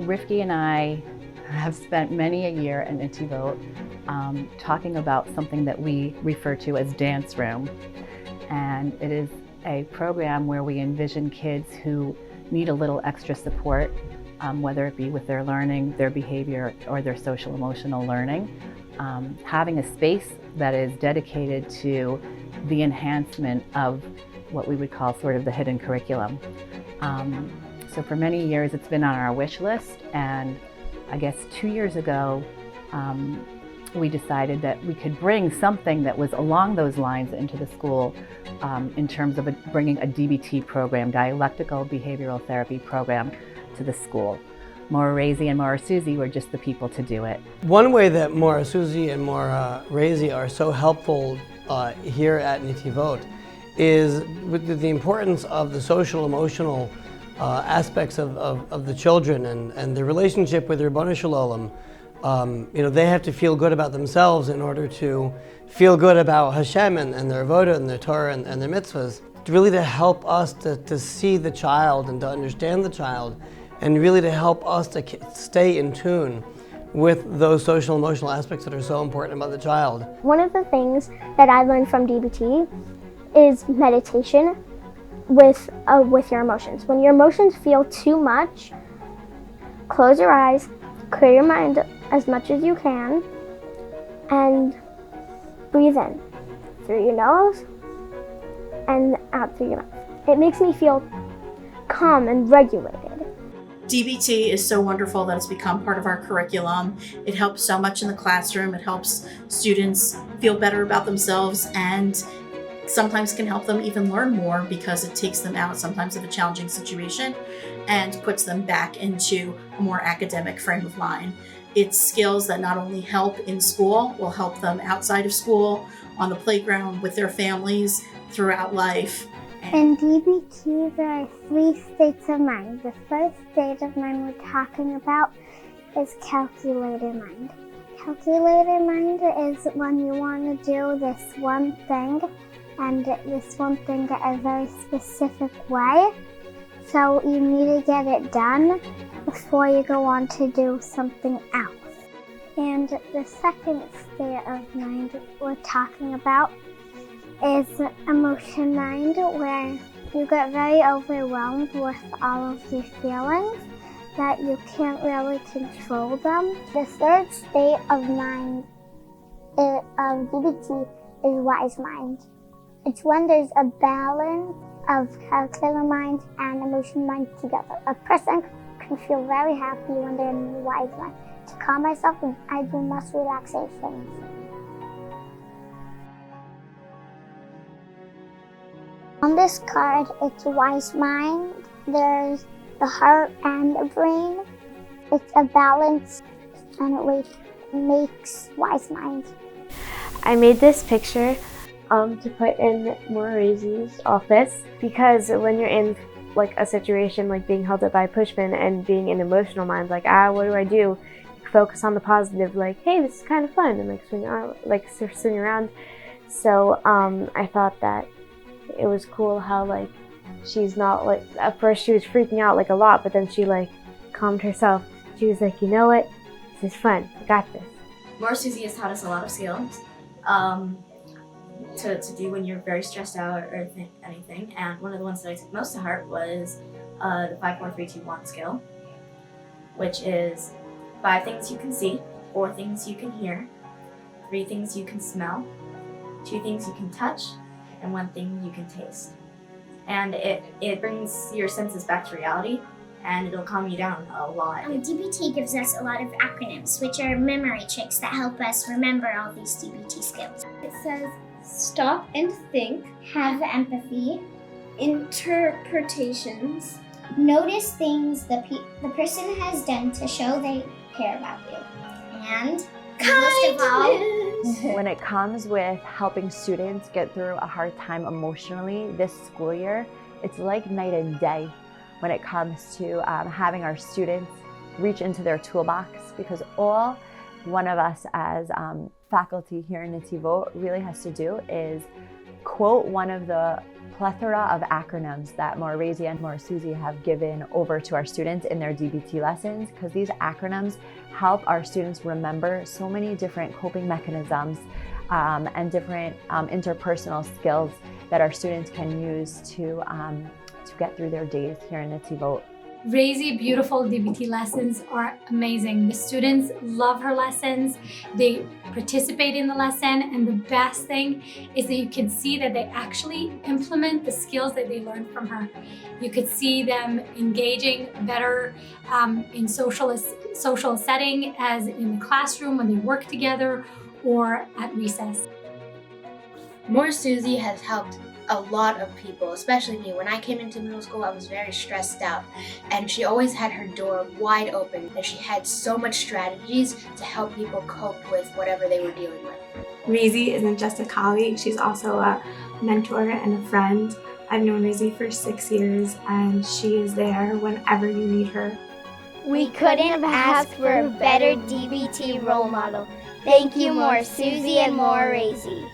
Rifki and I have spent many a year at Netivot talking about something that we refer to as Dance Room. And it is a program where we envision kids who need a little extra support, whether it be with their learning, their behavior, or their social emotional learning. Having a space that is dedicated to the enhancement of what we would call sort of the hidden curriculum. So for many years it's been on our wish list, and I guess 2 years ago we decided that we could bring something that was along those lines into the school in terms of bringing a DBT program, dialectical behavioral therapy program, to the school. Raizi and Suzie were just the people to do it. One way that Suzie and Raizi are so helpful here at Netivot is with the importance of the social emotional aspects of the children and the relationship with Ribono Shel Olam. They have to feel good about themselves in order to feel good about Hashem and their avoda and their Torah and their mitzvahs. Really to help us to see the child and to understand the child, and really to help us to stay in tune with those social emotional aspects that are so important about the child. One of the things that I learned from DBT is meditation with your emotions. When your emotions feel too much, close your eyes, clear your mind as much as you can, and breathe in through your nose and out through your mouth. It makes me feel calm and regulated. DBT is so wonderful that it's become part of our curriculum. It helps so much in the classroom. It helps students feel better about themselves, and sometimes can help them even learn more because it takes them out sometimes of a challenging situation and puts them back into a more academic frame of mind. It's skills that not only help in school, will help them outside of school, on the playground, with their families, throughout life. In DBT, there are 3 states of mind. The first state of mind we're talking about is calculated mind. Calculated mind is when you want to do this one thing, and this one thing in a very specific way. So you need to get it done before you go on to do something else. And the second state of mind we're talking about is emotion mind, where you get very overwhelmed with all of these feelings that you can't really control them. The third state of mind of DBT is wise mind. It's when there's a balance of calculated mind and emotion mind together. A person can feel very happy when they're in the wise mind. To calm myself, I do muscle relaxations. On this card, it's wise mind. There's the heart and the brain. It's a balance, and it makes wise mind. I made this picture to put in Raizi's office, because when you're in like a situation like being held up by a pushman and being in emotional mind, like what do I do? Focus on the positive, like hey, this is kind of fun, and swing around. So I thought that it was cool how like she's not like, at first she was freaking out like a lot, but then she like calmed herself. She was like, you know what, this is fun, I got this. Suzie has taught us a lot of skills to do when you're very stressed out or anything, and one of the ones that I took most to heart was the 5, 4, 3, 2, 1 skill, which is 5 things you can see, 4 things you can hear, 3 things you can smell, 2 things you can touch, and 1 thing you can taste. And it brings your senses back to reality, and it'll calm you down a lot. DBT gives us a lot of acronyms, which are memory tricks that help us remember all these DBT skills. It says stop and think, Have empathy, interpretations, notice things the person has done to show they care about you, and most of all, when it comes with helping students get through a hard time emotionally this school year, it's like night and day when it comes to having our students reach into their toolbox, because all one of us as faculty here in Netivot really has to do is quote one of the plethora of acronyms that Raizi and Suzie have given over to our students in their DBT lessons, because these acronyms help our students remember so many different coping mechanisms and different interpersonal skills that our students can use to get through their days here in Netivot. Raizi beautiful DBT lessons are amazing. The students love her lessons. They participate in the lesson, and the best thing is that you can see that they actually implement the skills that they learned from her. You could see them engaging better in social setting, as in the classroom when they work together or at recess. More Suzie has helped a lot of people, especially me. When I came into middle school, I was very stressed out, and she always had her door wide open, and she had so much strategies to help people cope with whatever they were dealing with. Raizi isn't just a colleague, she's also a mentor and a friend. I've known Raizi for 6 years, and she is there whenever you need her. We couldn't ask for a better DBT role model. Thank you, more Suzie and more Raizi.